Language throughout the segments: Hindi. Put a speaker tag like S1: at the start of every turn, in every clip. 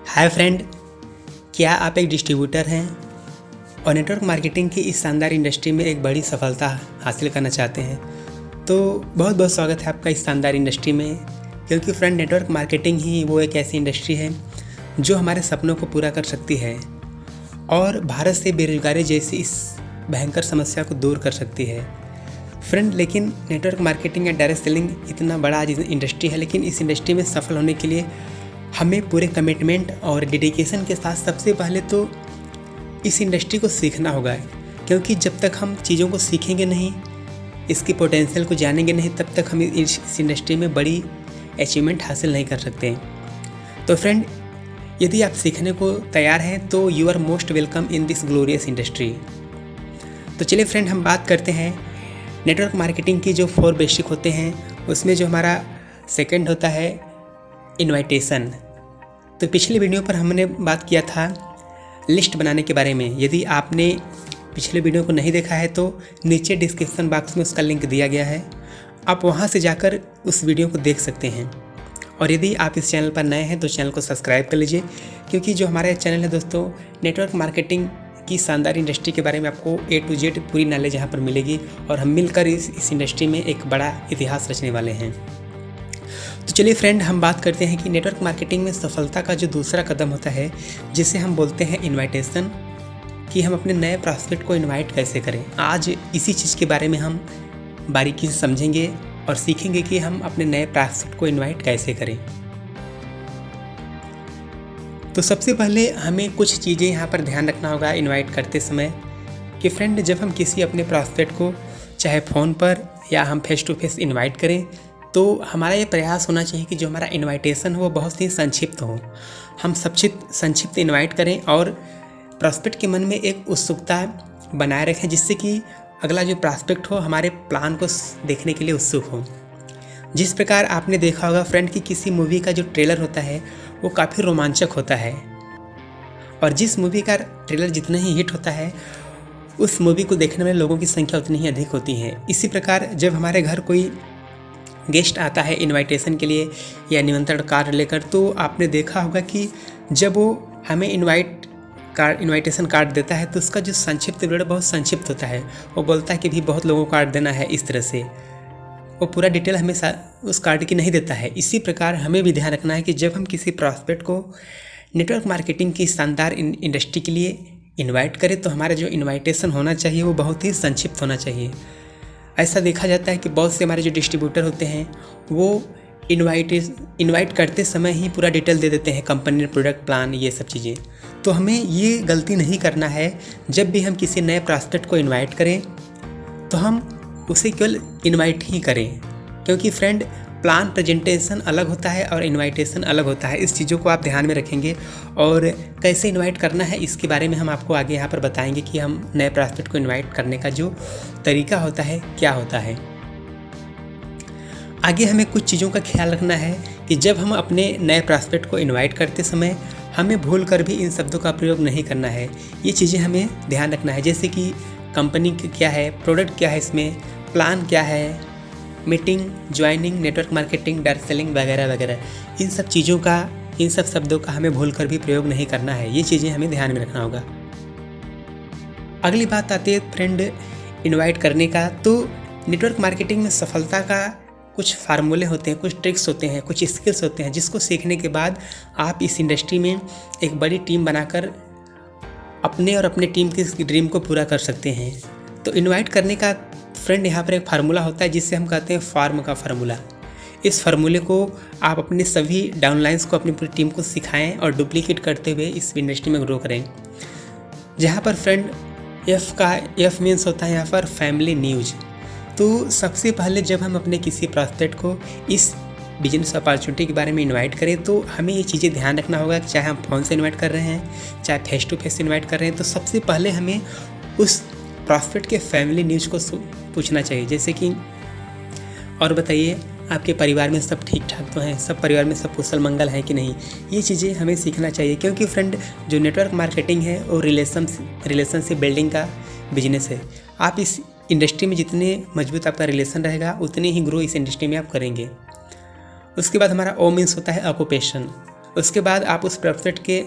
S1: हाय फ्रेंड, क्या आप एक डिस्ट्रीब्यूटर हैं और नेटवर्क मार्केटिंग की इस शानदार इंडस्ट्री में एक बड़ी सफलता हासिल करना चाहते हैं? तो बहुत बहुत स्वागत है आपका इस शानदार इंडस्ट्री में, क्योंकि फ्रेंड नेटवर्क मार्केटिंग ही वो एक ऐसी इंडस्ट्री है जो हमारे सपनों को पूरा कर सकती है और भारत से बेरोजगारी जैसी इस भयंकर समस्या को दूर कर सकती है। फ्रेंड, लेकिन नेटवर्क मार्केटिंग या डायरेक्ट सेलिंग इतना बड़ा आज इंडस्ट्री है, लेकिन इस इंडस्ट्री में सफल होने के लिए हमें पूरे कमिटमेंट और डेडिकेशन के साथ सबसे पहले तो इस इंडस्ट्री को सीखना होगा, क्योंकि जब तक हम चीज़ों को सीखेंगे नहीं, इसकी पोटेंशियल को जानेंगे नहीं, तब तक हम इस इंडस्ट्री में बड़ी अचीवमेंट हासिल नहीं कर सकते। तो फ्रेंड, यदि आप सीखने को तैयार हैं तो you are most welcome in this glorious industry. तो चलिए फ्रेंड, हम बात करते हैं नेटवर्क मार्केटिंग की जो 4 बेसिक होते हैं, उसमें जो हमारा सेकंड होता है इनवाइटेशन। तो पिछले वीडियो पर हमने बात किया था लिस्ट बनाने के बारे में। यदि आपने पिछले वीडियो को नहीं देखा है तो नीचे डिस्क्रिप्शन बॉक्स में उसका लिंक दिया गया है, आप वहां से जाकर उस वीडियो को देख सकते हैं। और यदि आप इस चैनल पर नए हैं तो चैनल को सब्सक्राइब कर लीजिए, क्योंकि जो हमारा चैनल है दोस्तों, नेटवर्क मार्केटिंग की शानदार इंडस्ट्री के बारे में आपको A to Z पूरी नॉलेज यहाँ पर मिलेगी और हम मिलकर इस इंडस्ट्री में एक बड़ा इतिहास रचने वाले हैं। तो चलिए फ्रेंड, हम बात करते हैं कि नेटवर्क मार्केटिंग में सफलता का जो दूसरा कदम होता है, जिसे हम बोलते हैं इनवाइटेशन, कि हम अपने नए प्रॉस्पेक्ट को इनवाइट कैसे करें। आज इसी चीज़ के बारे में हम बारीकी से समझेंगे और सीखेंगे कि हम अपने नए प्रॉस्पेक्ट को इनवाइट कैसे करें। तो सबसे पहले हमें कुछ चीज़ें यहाँ पर ध्यान रखना होगा इनवाइट करते समय, कि फ्रेंड जब हम किसी अपने प्रॉस्पेक्ट को चाहे फ़ोन पर या हम फेस टू फेस इनवाइट करें, तो हमारा ये प्रयास होना चाहिए कि जो हमारा इनवाइटेशन हो वो बहुत ही संक्षिप्त हो। हम संक्षिप्त इनवाइट करें और प्रॉस्पेक्ट के मन में एक उत्सुकता बनाए रखें, जिससे कि अगला जो प्रॉस्पेक्ट हो हमारे प्लान को देखने के लिए उत्सुक हो। जिस प्रकार आपने देखा होगा फ्रेंड कि किसी मूवी का जो ट्रेलर होता है वो काफ़ी रोमांचक होता है, और जिस मूवी का ट्रेलर जितना ही हिट होता है उस मूवी को देखने वाले लोगों की संख्या उतनी ही अधिक होती है। इसी प्रकार जब हमारे घर कोई गेस्ट आता है इनवाइटेशन के लिए या निमंत्रण कार्ड लेकर, तो आपने देखा होगा कि जब वो हमें इनवाइटेशन कार्ड देता है तो उसका जो संक्षिप्त विवरण बहुत संक्षिप्त होता है। वो बोलता है कि भी बहुत लोगों को कार्ड देना है, इस तरह से वो पूरा डिटेल हमें उस कार्ड की नहीं देता है। इसी प्रकार हमें भी ध्यान रखना है कि जब हम किसी प्रॉस्पेक्ट को नेटवर्क मार्केटिंग की शानदार इंडस्ट्री के लिए इन्वाइट करें, तो हमारा जो इन्वाइटेशन होना चाहिए वो बहुत ही संक्षिप्त होना चाहिए। ऐसा देखा जाता है कि बहुत से हमारे जो डिस्ट्रीब्यूटर होते हैं वो इनवाइट करते समय ही पूरा डिटेल दे देते हैं, कंपनी, प्रोडक्ट, प्लान, ये सब चीज़ें। तो हमें ये गलती नहीं करना है। जब भी हम किसी नए प्रॉस्पेक्ट को इनवाइट करें तो हम उसे केवल इनवाइट ही करें, क्योंकि फ्रेंड प्लान प्रेजेंटेशन अलग होता है और इनवाइटेशन अलग होता है। इस चीज़ों को आप ध्यान में रखेंगे और कैसे इनवाइट करना है इसके बारे में हम आपको आगे यहाँ पर बताएंगे कि हम नए प्रॉस्पेक्ट को इनवाइट करने का जो तरीका होता है क्या होता है। आगे हमें कुछ चीज़ों का ख्याल रखना है कि जब हम अपने नए प्रॉस्पेक्ट को इनवाइट करते समय हमें भूल कर भी इन शब्दों का प्रयोग नहीं करना है। ये चीज़ें हमें ध्यान रखना है, जैसे कि कंपनी क्या है, प्रोडक्ट क्या है, इसमें प्लान क्या है, meeting, joining, network marketing, direct selling वगैरह वगैरह। इन सब चीज़ों का, इन सब शब्दों का हमें भूल कर भी प्रयोग नहीं करना है। ये चीज़ें हमें ध्यान में रखना होगा। अगली बात आती है फ्रेंड इनवाइट करने का। तो नेटवर्क मार्केटिंग में सफलता का कुछ फार्मूले होते हैं, कुछ ट्रिक्स होते हैं, कुछ स्किल्स होते हैं, जिसको सीखने के बाद आप इस इंडस्ट्री में एक बड़ी टीम बनाकर अपने और अपने टीम की ड्रीम को पूरा कर सकते हैं। तो इनवाइट करने का फ्रेंड यहाँ पर एक फार्मूला होता है जिसे हम कहते हैं फार्म का फार्मूला। इस फार्मूले को आप अपने सभी डाउनलाइंस को, अपनी पूरी टीम को सिखाएं और डुप्लीकेट करते हुए इस इंडस्ट्री में ग्रो करें। जहाँ पर फ्रेंड एफ मीन्स होता है यहाँ पर फैमिली न्यूज। तो सबसे पहले जब हम अपने किसी प्रॉस्पेक्ट को इस बिजनेस अपॉर्चुनिटी के बारे में इनवाइट करें, तो हमें ये चीज़ें ध्यान रखना होगा कि चाहे हम फ़ोन से इनवाइट कर रहे हैं, चाहे फेस टू फेस इनवाइट कर रहे हैं, तो सबसे पहले हमें उस प्रॉस्पेक्ट के फैमिली न्यूज़ को पूछना चाहिए। जैसे कि और बताइए आपके परिवार में सब ठीक ठाक तो हैं, सब परिवार में सब कुशल मंगल है कि नहीं। ये चीज़ें हमें सीखना चाहिए, क्योंकि फ्रेंड जो नेटवर्क मार्केटिंग है वो रिलेशनशिप बिल्डिंग का बिजनेस है। आप इस इंडस्ट्री में जितने मजबूत आपका रिलेशन रहेगा उतने ही ग्रो इस इंडस्ट्री में आप करेंगे। उसके बाद हमारा ओ मीन्स होता है ऑक्यूपेशन। उसके बाद आप उस प्रॉस्पेक्ट के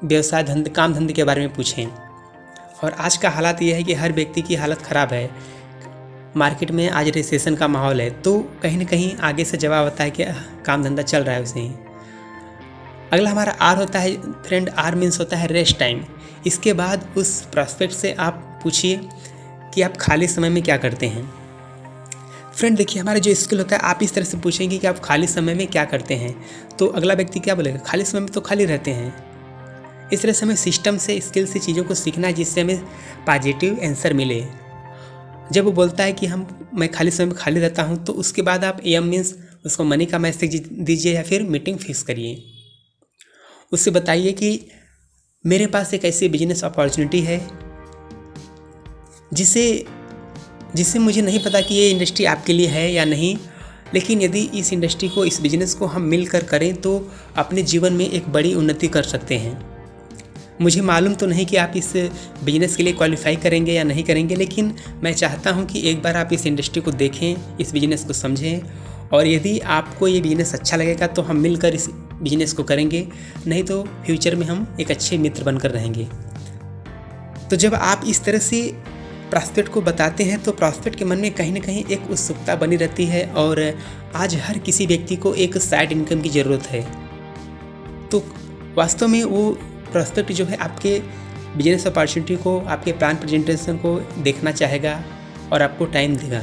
S1: व्यवसाय काम धंधे के बारे में पूछें। और आज का हालात ये है कि हर व्यक्ति की हालत ख़राब है, मार्केट में आज रिसेशन का माहौल है, तो कहीं ना कहीं आगे से जवाब होता है कि काम धंधा चल रहा है उसे ही। अगला हमारा आर होता है फ्रेंड, आर मीन्स होता है रेस्ट टाइम। इसके बाद उस प्रॉस्पेक्ट से आप पूछिए कि आप खाली समय में क्या करते हैं। फ्रेंड देखिए, हमारा जो स्किल होता है, आप इस तरह से पूछेंगे कि आप खाली समय में क्या करते हैं, तो अगला व्यक्ति क्या बोलेगा, खाली समय में तो खाली रहते हैं। इस तरह से हमें सिस्टम से, स्किल से चीज़ों को सीखना है जिससे हमें पॉजिटिव आंसर मिले। जब वो बोलता है कि मैं खाली समय में खाली रहता हूँ, तो उसके बाद आप एम मीन्स उसको मनी का मैसेज दीजिए या फिर मीटिंग फिक्स करिए। उससे बताइए कि मेरे पास एक ऐसी बिजनेस अपॉर्चुनिटी है जिससे मुझे नहीं पता कि ये इंडस्ट्री आपके लिए है या नहीं, लेकिन यदि इस इंडस्ट्री को, इस बिज़नेस को हम मिलकर करें तो अपने जीवन में एक बड़ी उन्नति कर सकते हैं। मुझे मालूम तो नहीं कि आप इस बिज़नेस के लिए क्वालिफाई करेंगे या नहीं करेंगे, लेकिन मैं चाहता हूं कि एक बार आप इस इंडस्ट्री को देखें, इस बिज़नेस को समझें, और यदि आपको ये बिज़नेस अच्छा लगेगा तो हम मिलकर इस बिज़नेस को करेंगे, नहीं तो फ्यूचर में हम एक अच्छे मित्र बनकर रहेंगे। तो जब आप इस तरह से प्रॉस्पेक्ट को बताते हैं तो प्रॉस्पेक्ट के मन में कहीं ना कहीं एक उत्सुकता बनी रहती है, और आज हर किसी व्यक्ति को एक साइड इनकम की ज़रूरत है। तो वास्तव में वो प्रॉस्पेक्ट जो है आपके बिजनेस अपॉर्चुनिटी को, आपके प्लान प्रेजेंटेशन को देखना चाहेगा और आपको टाइम देगा।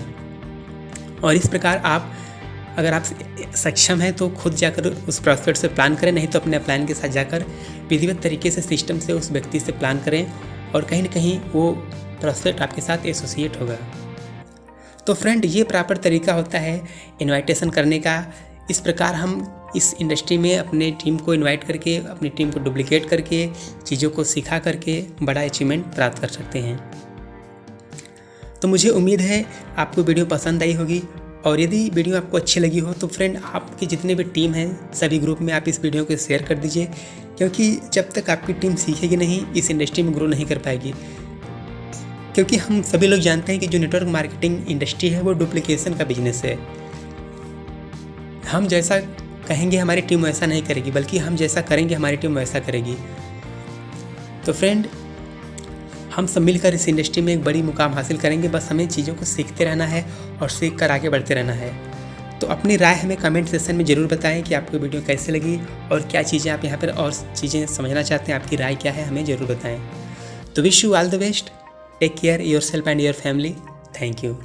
S1: और इस प्रकार आप, अगर आप सक्षम हैं तो खुद जाकर उस प्रॉस्पेक्ट से प्लान करें, नहीं तो अपने प्लान के साथ जाकर विधिवत तरीके से सिस्टम से उस व्यक्ति से प्लान करें, और कहीं ना कहीं वो प्रॉस्पेक्ट आपके साथ एसोसिएट होगा। तो फ्रेंड, ये प्रॉपर तरीका होता है इनवाइटेशन करने का। इस प्रकार हम इस इंडस्ट्री में अपने टीम को इनवाइट करके, अपनी टीम को डुप्लीकेट करके, चीज़ों को सिखा करके बड़ा अचीवमेंट प्राप्त कर सकते हैं। तो मुझे उम्मीद है आपको वीडियो पसंद आई होगी, और यदि वीडियो आपको अच्छी लगी हो तो फ्रेंड, आपकी जितने भी टीम हैं सभी ग्रुप में आप इस वीडियो को शेयर कर दीजिए, क्योंकि जब तक आपकी टीम सीखेगी नहीं, इस इंडस्ट्री में ग्रो नहीं कर पाएगी। क्योंकि हम सभी लोग जानते हैं कि जो नेटवर्क मार्केटिंग इंडस्ट्री है वो डुप्लीकेशन का बिजनेस है। हम जैसा कहेंगे हमारी टीम वैसा नहीं करेगी, बल्कि हम जैसा करेंगे हमारी टीम वैसा करेगी। तो फ्रेंड, हम सब मिलकर इस इंडस्ट्री में एक बड़ी मुकाम हासिल करेंगे। बस हमें चीज़ों को सीखते रहना है और सीख कर आगे बढ़ते रहना है। तो अपनी राय हमें कमेंट सेक्शन में ज़रूर बताएं कि आपको वीडियो कैसे लगी और क्या चीज़ें आप यहाँ पर और चीज़ें समझना चाहते हैं। आपकी राय क्या है, हमें ज़रूर बताएं। तो wish you all the best. Take care yourself and your family. Thank you.